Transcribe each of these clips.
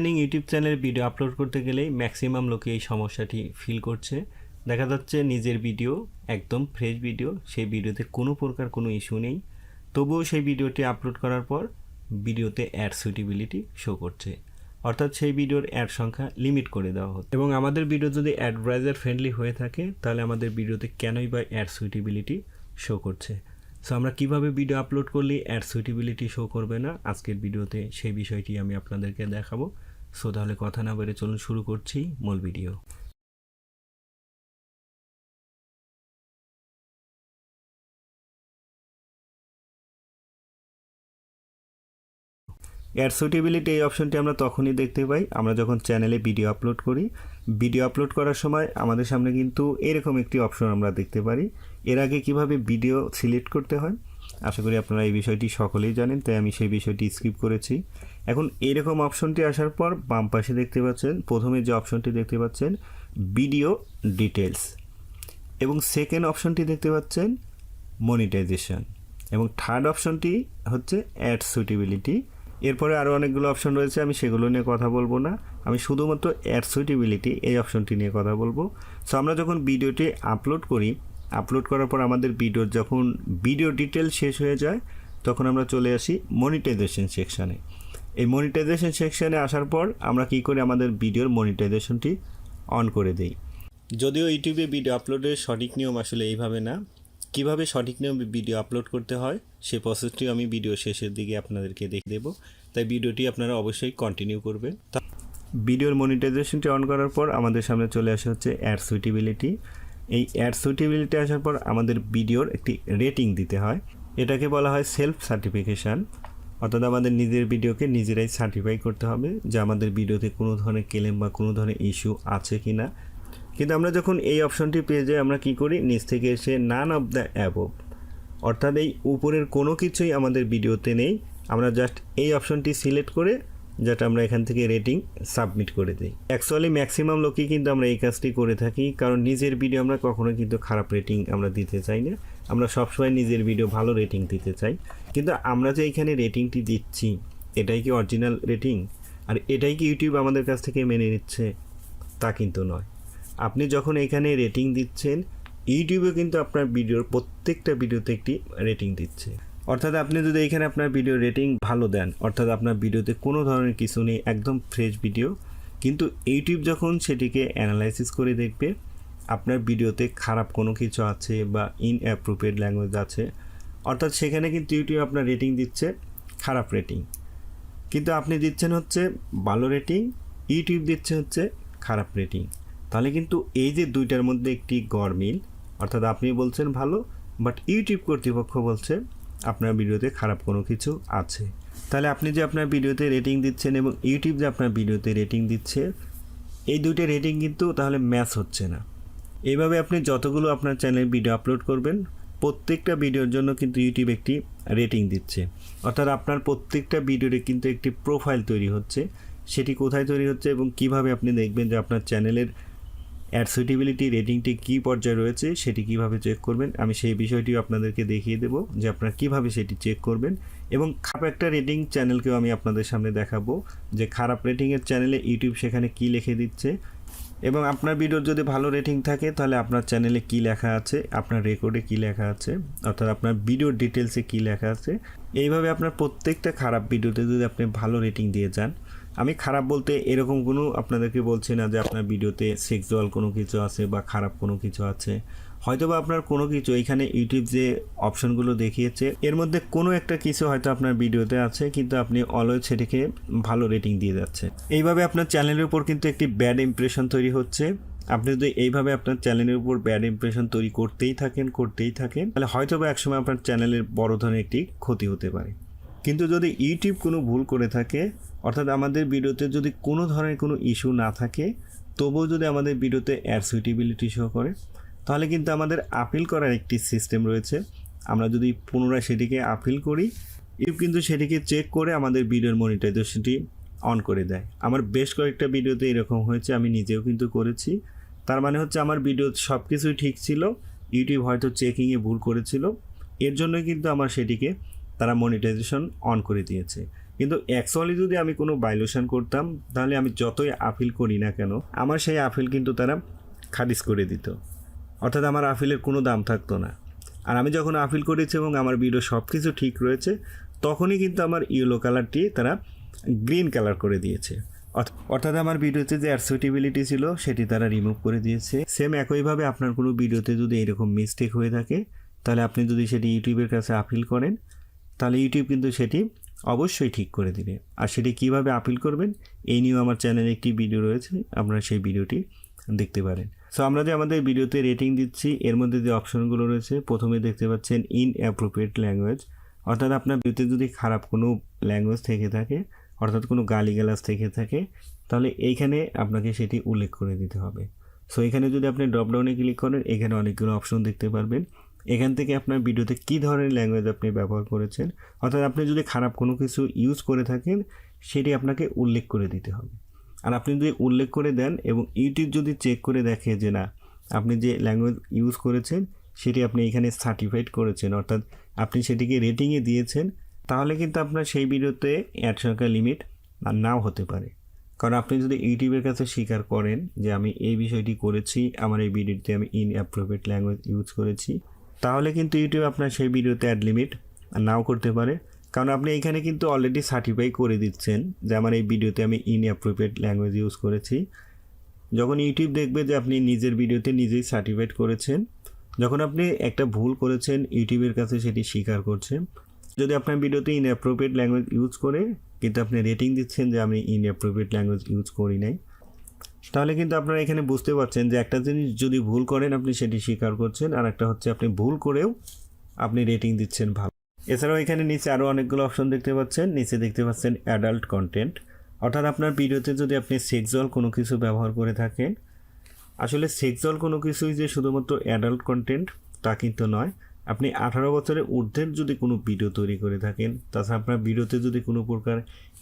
YouTube চ্যানেলে video upload করতে গেলেই ম্যাক্সিমাম লোকে এই সমস্যাটি ফিল করছে। দেখা যাচ্ছে নিজের ভিডিও একদম ফ্রেশ ভিডিও, সেই ভিডিওতে কোনো প্রকার কোনো ইস্যু নেই, তবুও সেই ভিডিওটি আপলোড করার পর ভিডিওতে অ্যাড সুইটেবিলিটি শো করছে, অর্থাৎ সেই ভিডিওর অ্যাড সংখ্যা লিমিট করে দেওয়া হচ্ছে। এবং আমাদের ভিডিও যদি অ্যাডভার্টাইজার ফ্রেন্ডলি হয়ে থাকে তাহলে আমাদের ভিডিওতে কেনই বা অ্যাড সুইটেবিলিটি শো করছে। সো আমরা কীভাবে ভিডিও আপলোড করলে অ্যাড সুইটেবিলিটি শো করবে না, আজকের ভিডিওতে সেই বিষয়টি আমি আপনাদেরকে দেখাবো। সো তাহলে কথা না বেড়ে চলুন শুরু করছি মূল ভিডিও। অ্যাড সুইটেবিলিটি এই অপশনটি আমরা তখনই দেখতে পাই আমরা যখন চ্যানেলে ভিডিও আপলোড করি। ভিডিও আপলোড করার সময় আমাদের সামনে কিন্তু এরকম একটি অপশন আমরা দেখতে পারি। এর আগে কিভাবে ভিডিও সিলেক্ট করতে হয় আশা করি আপনারা এই বিষয়টি সকলেই জানেন, তাই আমি সেই বিষয়টি স্কিপ করেছি। এখন এরকম অপশনটি আসার পর বাম পাশে দেখতে পাচ্ছেন, প্রথমে যে অপশনটি দেখতে পাচ্ছেন ভিডিও ডিটেলস, এবং সেকেন্ড অপশনটি দেখতে পাচ্ছেন মনিটাইজেশন, এবং থার্ড অপশনটি হচ্ছে অ্যাড সুইটেবিলিটি। এরপরে আরও অনেকগুলো অপশন রয়েছে, আমি সেগুলো নিয়ে কথা বলবো না, আমি শুধুমাত্র অ্যাড সুইটেবিলিটি এই অপশনটি নিয়ে কথা বলবো। সো আমরা যখন ভিডিওটি আপলোড করি, আপলোড করার পর আমাদের ভিডিওর যখন ভিডিও ডিটেল শেষ হয়ে যায় তখন আমরা চলে আসি মনিটাইজেশন সেকশানে। এই মনিটাইজেশন সেকশানে আসার পর আমরা কী করি, আমাদের ভিডিওর মনিটাইজেশনটি অন করে দিই। যদিও ইউটিউবে ভিডিও আপলোডের সঠিক নিয়ম আসলে এইভাবে না, কিভাবে সঠিক নিয়মে ভিডিও আপলোড করতে হয় সেই প্রসেসটিও আমি ভিডিও শেষের দিকে আপনাদেরকে দেখে দেবো, তাই ভিডিওটি আপনারা অবশ্যই কন্টিনিউ করবেন। ভিডিওর মনিটাইজেশনটি অন করার পর আমাদের সামনে চলে আসে হচ্ছে অ্যাড সুইটেবিলিটি। এই অ্যাড সুইটেবিলিটি আসার পর আমাদের ভিডিওর একটি রেটিং দিতে হয়, এটাকে বলা হয় সেলফ সার্টিফিকেশান, অর্থাৎ আমাদের নিজের ভিডিওকে নিজেরাই সার্টিফাই করতে হবে যে আমাদের ভিডিওতে কোনো ধরনের ক্লেম বা কোনো ধরনের ইস্যু আছে কি না। কিন্তু আমরা যখন এই অপশনটি পেয়ে যাই আমরা কি করি, নিচ থেকে এসে নান অফ দ্য অ্যাবভ, অর্থাৎ এই উপরের কোনো কিছুই আমাদের ভিডিওতে নেই, আমরা জাস্ট এই অপশনটি সিলেক্ট করে যেটা আমরা এখান থেকে রেটিং সাবমিট করে দিই। অ্যাকচুয়ালি ম্যাক্সিমাম লোকই কিন্তু আমরা এই কাজটি করে থাকি, কারণ নিজের ভিডিও আমরা কখনো কিন্তু খারাপ রেটিং আমরা দিতে চাই না, আমরা সবসময় নিজের ভিডিও ভালো রেটিং দিতে চাই। কিন্তু আমরা যে এখানে রেটিংটি দিচ্ছি এটাই কি অরিজিনাল রেটিং, আর এটাই কি ইউটিউব আমাদের কাছ থেকে মেনে নিচ্ছে, তা কিন্তু নয়। আপনি যখন এখানে রেটিং দিচ্ছেন, ইউটিউবে কিন্তু আপনার ভিডিওর প্রত্যেকটা ভিডিওতে একটি রেটিং দিচ্ছে, অর্থাৎ আপনি যদি এখানে আপনার ভিডিও রেটিং ভালো দেন, অর্থাৎ আপনার ভিডিওতে কোনো ধরনের কিছু নেই, একদম ফ্রেশ ভিডিও, কিন্তু ইউটিউব যখন সেটিকে অ্যানালাইসিস করে দেখবে আপনার ভিডিওতে খারাপ কোনো কিছু আছে বা ইনঅ্যাপ্রোপ্রিয়েট ল্যাঙ্গুয়েজ আছে, অর্থাৎ সেখানে কিন্তু ইউটিউব আপনার রেটিং দিচ্ছে খারাপ রেটিং, কিন্তু আপনি দিচ্ছেন হচ্ছে ভালো রেটিং, ইউটিউব দিচ্ছে হচ্ছে খারাপ রেটিং। তাহলে কিন্তু এই যে দুইটার মধ্যে একটি গড়মিল, অর্থাৎ আপনি বলছেন ভালো বাট ইউটিউব কর্তৃপক্ষ বলছে আপনার ভিডিওতে খারাপ কোনো কিছু আছে। তাহলে আপনি যে আপনার ভিডিওতে রেটিং দিচ্ছেন এবং ইউটিউব যে আপনার ভিডিওতে রেটিং দিচ্ছে, এই দুইটা রেটিং কিন্তু তাহলে ম্যাচ হচ্ছে না। এইভাবে আপনি যতগুলো আপনার চ্যানেলে ভিডিও আপলোড করবেন প্রত্যেকটা ভিডিওর জন্য কিন্তু ইউটিউব একটি রেটিং দিচ্ছে, অর্থাৎ আপনার প্রত্যেকটা ভিডিওতে কিন্তু একটি প্রোফাইল তৈরি হচ্ছে। সেটি কোথায় তৈরি হচ্ছে এবং কিভাবে আপনি দেখবেন যে আপনার চ্যানেলের অ্যাড সুইটেবিলিটি রেটিংটি কী পর্যায়ে রয়েছে সেটি কিভাবে চেক করবেন, আমি সেই বিষয়টিও আপনাদেরকে দেখিয়ে দেবো যে আপনারা কিভাবে সেটি চেক করবেন। এবং খারাপ একটা রেটিং চ্যানেলকেও আমি আপনাদের সামনে দেখাবো যে খারাপ রেটিংয়ের চ্যানেলে ইউটিউব সেখানে কী লিখে দিচ্ছে, এবং আপনার ভিডিওর যদি ভালো রেটিং থাকে তাহলে আপনার চ্যানেলে কী লেখা আছে, আপনার রেকর্ডে কী লেখা আছে, অর্থাৎ আপনার ভিডিওর ডিটেলসে কী লেখা আছে। এইভাবে আপনার প্রত্যেকটা খারাপ ভিডিওতে যদি আপনি ভালো রেটিং দিয়ে যান, আমি খারাপ বলতে এরকম কোনো আপনাদেরকে বলছি না যে আপনার ভিডিওতে সেক্সুয়াল কোনো কিছু আছে বা খারাপ কোনো কিছু আছে, হয়তো বা আপনার কোনো কিছু এখানে ইউটিউব যে অপশনগুলো দেখিয়েছে এর মধ্যে কোনো একটা কিছু হয়তো আপনার ভিডিওতে আছে, কিন্তু আপনি অলওয়েজ সেটিকে ভালো রেটিং দিয়ে যাচ্ছে। এইভাবে আপনার চ্যানেলের উপর কিন্তু একটি ব্যাড ইমপ্রেশন তৈরি হচ্ছে। আপনি যদি এইভাবে আপনার চ্যানেলের উপর ব্যাড ইমপ্রেশন তৈরি করতেই থাকেন তাহলে হয়তো বা একসময় আপনার চ্যানেলের বড় ধরনের একটি ক্ষতি হতে পারে। কিন্তু যদি ইউটিউব কোনো ভুল করে থাকে, অর্থাৎ আমাদের ভিডিওতে যদি কোনো ধরনের কোনো ইস্যু না থাকে তবুও যদি আমাদের ভিডিওতে অ্যাড সুইটেবিলিটি শো করে, তাহলে কিন্তু আমাদের আপিল করার একটি সিস্টেম রয়েছে। আমরা যদি পুনরায় সেটিকে আপিল করি, ইউটিউব কিন্তু সেটিকে চেক করে আমাদের ভিডিওর মনিটাইজেশনটি অন করে দেয়। আমার বেশ কয়েকটা ভিডিওতে এরকম হয়েছে, আমি নিজেও কিন্তু করেছি। তার মানে হচ্ছে আমার ভিডিও সব কিছুই ঠিক ছিল, ইউটিউব হয়তো চেকিংয়ে ভুল করেছিল, এর জন্যই কিন্তু আমার সেটিকে তারা মনিটাইজেশন অন করে দিয়েছে। কিন্তু অ্যাকচুয়ালি যদি আমি কোনো ভায়োলেশন করতাম তাহলে আমি যতই আপিল করি না কেন আমার সেই আপিল কিন্তু তারা খারিজ করে দিত, অর্থাৎ আমার আপিলের কোনো দাম থাকতো না। আর আমি যখন আপিল করেছি এবং আমার ভিডিও সব কিছু ঠিক রয়েছে তখনই কিন্তু আমার ইয়েলো কালারটি তারা গ্রিন কালার করে দিয়েছে, অর্থাৎ আমার ভিডিওতে যে সুইটেবিলিটি ছিল সেটি তারা রিমুভ করে দিয়েছে। সেম একইভাবে আপনার কোনো ভিডিওতে যদি এরকম মিস্টেক হয়ে থাকে তাহলে আপনি যদি সেটি ইউটিউবের কাছে আপিল করেন তাহলে ইউটিউব কিন্তু সেটি অবশ্যই ঠিক করে দিবে। আর সেটি কীভাবে আপিল করবেন এই নিয়েও আমার চ্যানেলে একটি ভিডিও রয়েছে, আপনারা সেই ভিডিওটি দেখতে পারেন। সো আমরা যে আমাদের ভিডিওতে রেটিং দিচ্ছি এর মধ্যে যে অপশনগুলো রয়েছে, প্রথমে দেখতে পাচ্ছেন ইনঅ্যাপ্রোপ্রিয়েট ল্যাঙ্গুয়েজ, অর্থাৎ আপনার ভিডিওতে যদি খারাপ কোনো ল্যাঙ্গুয়েজ থেকে থাকে, অর্থাৎ কোনো গালিগালাজ থেকে থাকে, তাহলে এইখানে আপনাকে সেটি উল্লেখ করে দিতে হবে। সো এখানে যদি আপনি ড্রপডাউনে ক্লিক করেন এখানে অনেকগুলো অপশন দেখতে পারবেন। এখান থেকে আপনার ভিডিওতে কী ধরনের ল্যাঙ্গুয়েজ আপনি ব্যবহার করেছেন, অর্থাৎ আপনি যদি খারাপ কোনো কিছু ইউজ করে থাকেন সেটি আপনাকে উল্লেখ করে দিতে হবে। আর আপনি যদি উল্লেখ করে দেন এবং ইউটিউব যদি চেক করে দেখে যে না আপনি যে ল্যাঙ্গুয়েজ ইউজ করেছেন সেটি আপনি এখানে সার্টিফাইড করেছেন, অর্থাৎ আপনি সেটিকে রেটিংয়ে দিয়েছেন, তাহলে কিন্তু আপনার সেই ভিডিওতে অ্যাড সংখ্যা লিমিট নাও হতে পারে। কারণ আপনি যদি ইউটিউবের কাছে স্বীকার করেন যে আমি এই বিষয়টি করেছি, আমার এই ভিডিওতে আমি ইনঅ্যাপ্রোপ্রিয়েট ল্যাঙ্গুয়েজ ইউজ করেছি, তাহলে কিন্তু ইউটিউব আপনার সেই ভিডিওতে অ্যাড লিমিট নাও করতে পারে। কারণ আপনি এখানে কিন্তু অলরেডি সার্টিফাই করে দিচ্ছেন যে আমার এই ভিডিওতে আমি ইনঅ্যাপ্রোপ্রিয়েট ল্যাঙ্গুয়েজ ইউজ করেছি। যখন ইউটিউব দেখবে যে আপনি নিজের ভিডিওতে নিজেই সার্টিফাইড করেছেন, যখন আপনি একটা ভুল করেছেন ইউটিউবের কাছে সেটি স্বীকার করছেন, যদি আপনার ভিডিওতে ইনঅ্যাপ্রোপ্রিয়েট ল্যাঙ্গুয়েজ ইউজ করে কিন্তু আপনি রেটিং দিচ্ছেন যে আমি ইনঅ্যাপ্রোপ্রিয়েট ল্যাঙ্গুয়েজ ইউজ করি নাই, তাহলে কিন্তু আপনারা এখানে বুঝতে পারছেন যে একটা জিনিস যদি ভুল করেন আপনি সেটি স্বীকার করছেন, আর একটা হচ্ছে আপনি ভুল করেও আপনি রেটিং দিচ্ছেন ভালো। এছাড়াও এখানে নিচে আরও অনেকগুলো অপশন দেখতে পাচ্ছেন। নিচে দেখতে পাচ্ছেন অ্যাডাল্ট কন্টেন্ট, অর্থাৎ আপনার ভিডিওতে যদি আপনি সেক্সুয়াল কোনো কিছু ব্যবহার করে থাকেন, আসলে সেক্সুয়াল কোনো কিছুই যে শুধুমাত্র অ্যাডাল্ট কন্টেন্ট তা কিন্তু নয়। আপনি 18 বছরের ঊর্ধ্বের যদি কোনো ভিডিও তৈরি করে থাকেন, তাছাড়া আপনার ভিডিওতে যদি কোনো প্রকার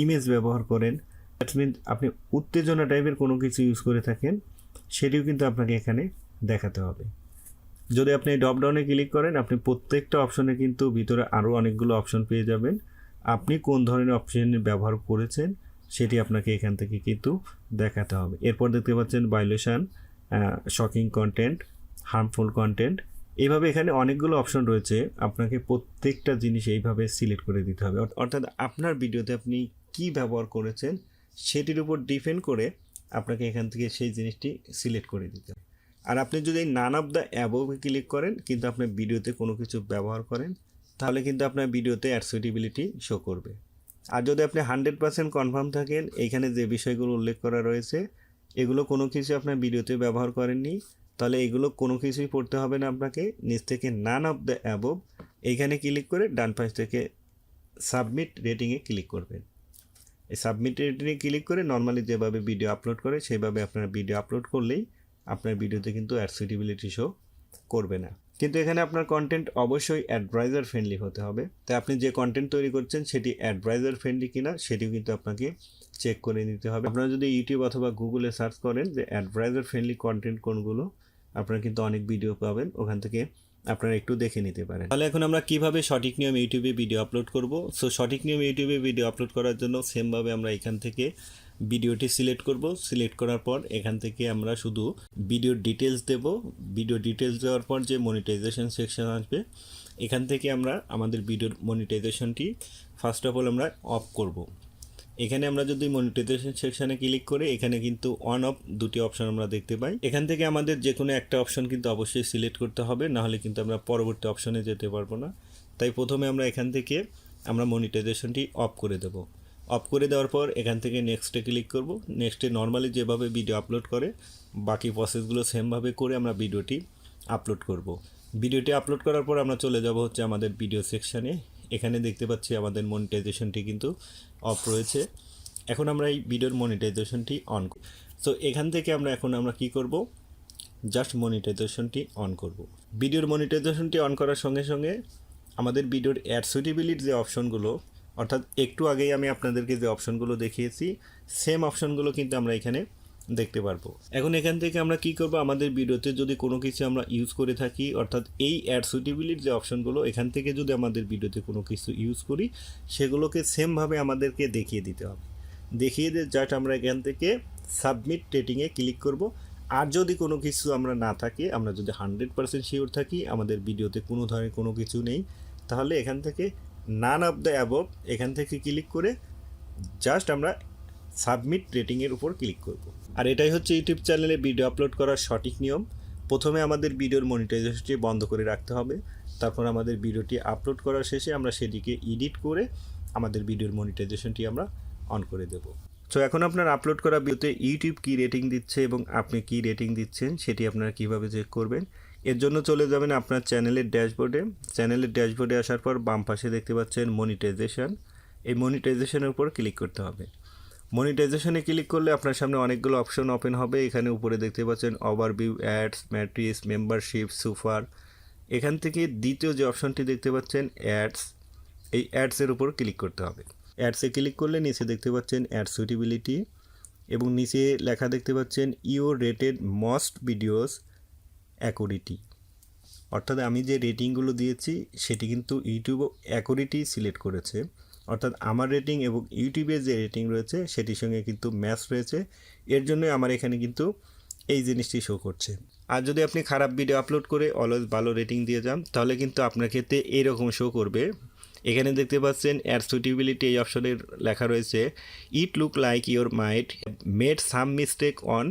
ইমেজ ব্যবহার করেন, দ্যাট মিনস আপনি উত্তেজনা টাইপের কোনো কিছু ইউজ করে থাকেন, সেটিও কিন্তু আপনাকে এখানে দেখাতে হবে। যদি আপনি ড্রপডাউনে ক্লিক করেন আপনি প্রত্যেকটা অপশনে কিন্তু ভিতরে আরও অনেকগুলো অপশন পেয়ে যাবেন। আপনি কোন ধরনের অপশন ব্যবহার করেছেন সেটি আপনাকে এখান থেকে কিন্তু দেখাতে হবে। এরপর দেখতে পাচ্ছেন violation, shocking content, harmful content, এইভাবে এখানে অনেকগুলো অপশন রয়েছে। আপনাকে প্রত্যেকটা জিনিস এইভাবে সিলেক্ট করে দিতে হবে, অর্থাৎ আপনার ভিডিওতে আপনি কি ব্যবহার করেছেন সেটির উপর ডিপেন্ড করে আপনাকে এখান থেকে সেই জিনিসটি সিলেক্ট করে দিতে হবে। আর আপনি যদি নান অফ দ্য অ্যাবোভে ক্লিক করেন কিন্তু আপনার ভিডিওতে কোনো কিছু ব্যবহার করেন তাহলে কিন্তু আপনার ভিডিওতে অ্যাডসুইটেবিলিটি শো করবে। আর যদি আপনি 100% কনফার্ম থাকেন এইখানে যে বিষয়গুলো উল্লেখ করা রয়েছে এগুলো কোনো কিছু আপনার ভিডিওতে ব্যবহার করেননি, তাহলে এগুলো কোনো কিছুই পড়তে হবে না আপনাকে। নিচ থেকে নান অফ দ্য অ্যাবোভ এইখানে ক্লিক করে ডান পাশ থেকে সাবমিট রেটিংয়ে ক্লিক করবেন। এই সাবমিট রেটিংয়ে ক্লিক করে নর্মালি যেভাবে ভিডিও আপলোড করে সেইভাবে আপনারা ভিডিও আপলোড করলেই আপনার ভিডিওতে কিন্তু অ্যাডসুইটেবিলিটি শো করবে না। কিন্তু এখানে আপনার কন্টেন্ট অবশ্যই অ্যাডভাইজার ফ্রেন্ডলি হতে হবে। তাই আপনি যে কন্টেন্ট তৈরি করছেন সেটি অ্যাডভাইজার ফ্রেন্ডলি কিনা সেটিও কিন্তু আপনাকে চেক করে নিতে হবে। আপনারা যদি ইউটিউব অথবা গুগলে সার্চ করেন যে অ্যাডভাইজার ফ্রেন্ডলি কন্টেন্ট কোনগুলো, আপনারা কিন্তু অনেক ভিডিও পাবেন, ওখান থেকে আপনারা একটু দেখে নিতে পারেন। তাহলে এখন আমরা কিভাবে সঠিক নিয়ম ইউটিউবে ভিডিও আপলোড করব। সো সঠিক নিয়ম ইউটিউবে ভিডিও আপলোড করার জন্য সেমভাবে আমরা এখান থেকে ভিডিওটি সিলেক্ট করব। সিলেক্ট করার পর এখান থেকে আমরা শুধু ভিডিওর ডিটেলস দেব। ভিডিও ডিটেলস দেওয়ার পর যে মনিটাইজেশন সেকশন আসবে এখান থেকে আমরা আমাদের ভিডিওর মনিটাইজেশনটি ফার্স্ট অফ অল আমরা অফ করব। এখানে আমরা যদি মনিটাইজেশন সেকশানে ক্লিক করে এখানে কিন্তু অন অফ দুটি অপশন আমরা দেখতে পাই। এখান থেকে আমাদের যে কোনো একটা অপশন কিন্তু অবশ্যই সিলেক্ট করতে হবে, নাহলে কিন্তু আমরা পরবর্তী অপশনে যেতে পারবো না। তাই প্রথমে আমরা এখান থেকে আমরা মনিটাইজেশনটি অফ করে দেব। অফ করে দেওয়ার পর এখান থেকে নেক্সটে ক্লিক করব। নেক্সটে নর্মালি যেভাবে ভিডিও আপলোড করে বাকি প্রসেসগুলো সেমভাবে করে আমরা ভিডিওটি আপলোড করব। ভিডিওটি আপলোড করার পর আমরা চলে যাব হচ্ছে আমাদের ভিডিও সেকশানে। এখানে দেখতে পাচ্ছি আমাদের মনিটাইজেশনটি কিন্তু অফ রয়েছে। এখন আমরা এই ভিডিওর মনিটাইজেশনটি অন করব। সো এখান থেকে আমরা কি করব, জাস্ট মনিটাইজেশনটি অন করব। ভিডিওর মনিটাইজেশনটি অন করার সঙ্গে সঙ্গে আমাদের ভিডিওর অ্যাডসুইটেবিলিটির যে অপশনগুলো, অর্থাৎ একটু আগেই আমি আপনাদেরকে যে অপশনগুলো দেখিয়েছি সেম অপশনগুলো কিন্তু আমরা এখানে দেখতে পারবো। এখন এখান থেকে আমরা কি করব, আমাদের ভিডিওতে যদি কোনো কিছু আমরা ইউজ করে থাকি, অর্থাৎ এই অ্যাড সুইটেবিলিটির যে অপশনগুলো এখান থেকে যদি আমাদের ভিডিওতে কোনো কিছু ইউজ করি, সেগুলোকে সেমভাবে আমাদেরকে দেখিয়ে দিতে হবে। দেখিয়ে দিয়ে জাস্ট আমরা এখান থেকে সাবমিট রেটিংয়ে ক্লিক করব। আর যদি কোনো কিছু আমরা না থাকে, আমরা যদি 100% শিওর থাকি আমাদের ভিডিওতে কোনো ধরনের কোনো কিছু নেই, তাহলে এখান থেকে নান অফ দ্য অ্যাবভ এখান থেকে ক্লিক করে জাস্ট আমরা সাবমিট রেটিংয়ের উপর ক্লিক করব। আর এটাই হচ্ছে ইউটিউব চ্যানেলে ভিডিও আপলোড করার সঠিক নিয়ম। প্রথমে আমাদের ভিডিওর মনিটাইজেশনটি বন্ধ করে রাখতে হবে, তারপর আমাদের ভিডিওটি আপলোড করার শেষে আমরা সেটিকে এডিট করে আমাদের ভিডিওর মনিটাইজেশনটি আমরা অন করে দেব। সো এখন আপনার আপলোড করা ভিডিওতে ইউটিউব কী রেটিং দিচ্ছে এবং আপনি কী রেটিং দিচ্ছেন সেটি আপনারা কীভাবে চেক করবেন, এর জন্য চলে যাবেন আপনার চ্যানেলের ড্যাশবোর্ডে। চ্যানেলের ড্যাশবোর্ডে আসার পর বাম পাশে দেখতে পাচ্ছেন মনিটাইজেশন, এই মনিটাইজেশনের উপর ক্লিক করতে হবে। মনিটাইজেশনে ক্লিক করলে আপনার সামনে অনেকগুলো অপশন ওপেন হবে। এখানে উপরে দেখতে পাচ্ছেন overview, ads, matrix, membership, super. এখান থেকে দ্বিতীয় যে অপশনটি দেখতে পাচ্ছেন অ্যাডস, এই অ্যাডসের উপর ক্লিক করতে হবে। অ্যাডসে ক্লিক করলে নিচে দেখতে পাচ্ছেন অ্যাড সুইটেবিলিটি এবং নিচে লেখা দেখতে পাচ্ছেন ইউর রেটেড মোস্ট ভিডিওস অ্যাকুরেটি, অর্থাৎ আমি যে রেটিংগুলো দিয়েছি সেটি কিন্তু ইউটিউব অ্যাকুরেটি সিলেক্ট করেছে, অর্থাৎ আমার রেটিং এবং ইউটিউবের যে রেটিং রয়েছে সেটির সঙ্গে কিন্তু ম্যাচ রয়েছে। এর জন্য আমার এখানে কিন্তু এই জিনিসটি শো করছে। আর যদি আপনি খারাপ ভিডিও আপলোড করে অলওয়েজ ভালো রেটিং দিয়ে যান, তাহলে কিন্তু আপনার ক্ষেত্রে এইরকম শো করবে। এখানে দেখতে পাচ্ছেন অ্যাড সুইটেবিলিটি, এই অপশনের লেখা রয়েছে it look like your might made some mistake on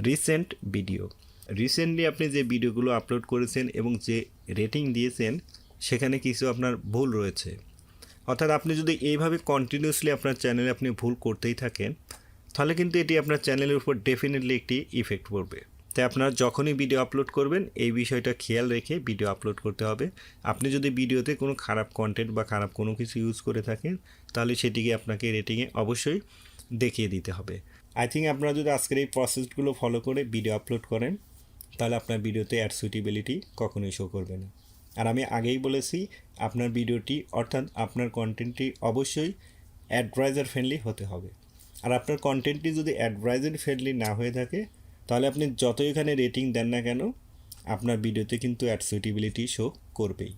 recent video. Recently আপনি যে ভিডিওগুলো আপলোড করেছেন এবং যে রেটিং দিয়েছেন সেখানে কিছু আপনার ভুল রয়েছে। অর্থাৎ আপনি যদি এইভাবে কন্টিনিউয়াসলি আপনার চ্যানেলে আপনি ভুল করতেই থাকেন, তাহলে কিন্তু এটি আপনার চ্যানেলের উপর ডেফিনেটলি একটি ইফেক্ট পড়বে। তাই আপনারা যখনই ভিডিও আপলোড করবেন এই বিষয়টা খেয়াল রেখে ভিডিও আপলোড করতে হবে। আপনি যদি ভিডিওতে কোনো খারাপ কন্টেন্ট বা খারাপ কোনো কিছু ইউজ করে থাকেন, তাহলে সেটিকে আপনাকে রেটিংয়ে অবশ্যই দেখিয়ে দিতে হবে। আই থিঙ্ক আপনারা যদি আজকের এই প্রসেসগুলো ফলো করে ভিডিও আপলোড করেন, তাহলে আপনার ভিডিওতে অ্যাড সুইটেবিলিটি কখনোই শো করবে না। আর আমি আগেই বলেছি, আপনার ভিডিওটি অর্থাৎ আপনার কন্টেন্টটি অবশ্যই অ্যাডভার্টাইজার ফ্রেন্ডলি হতে হবে। আর আপনার কন্টেন্টটি যদি অ্যাডভার্টাইজার ফ্রেন্ডলি না হয়ে থাকে, তাহলে আপনি যতই এখানে রেটিং দেন না কেন, আপনার ভিডিওতে কিন্তু অ্যাড সুইটেবিলিটি শো করবেই।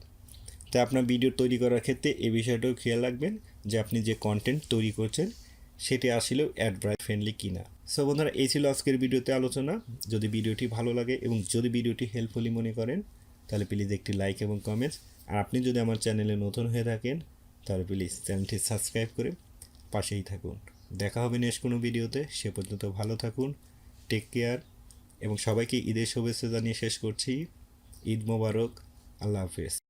তাই আপনার ভিডিও তৈরি করার ক্ষেত্রে এই বিষয়টাও খেয়াল রাখবেন যে আপনি যে কন্টেন্ট তৈরি করছেন সেটি আসলেও অ্যাডভার্টাইজার ফ্রেন্ডলি কিনা। সো বন্ধুরা, এই ছিল আজকের ভিডিওতে আলোচনা। যদি ভিডিওটি ভালো লাগে এবং যদি ভিডিওটি হেল্পফুলি মনে করেন, তাহলে প্লিজ একটি লাইক এবং কমেন্টস। আর আপনি যদি আমার চ্যানেলে নতুন হয়ে থাকেন, তাহলে প্লিজ চ্যানেলটি সাবস্ক্রাইব করে পাশেই থাকুন। দেখা হবে নেক্সট কোনো ভিডিওতে। সে পর্যন্ত ভালো থাকুন, টেক কেয়ার, এবং সবাইকে ঈদের শুভেচ্ছা জানিয়ে শেষ করছি। ঈদ মোবারক, আল্লাহ হাফেজ।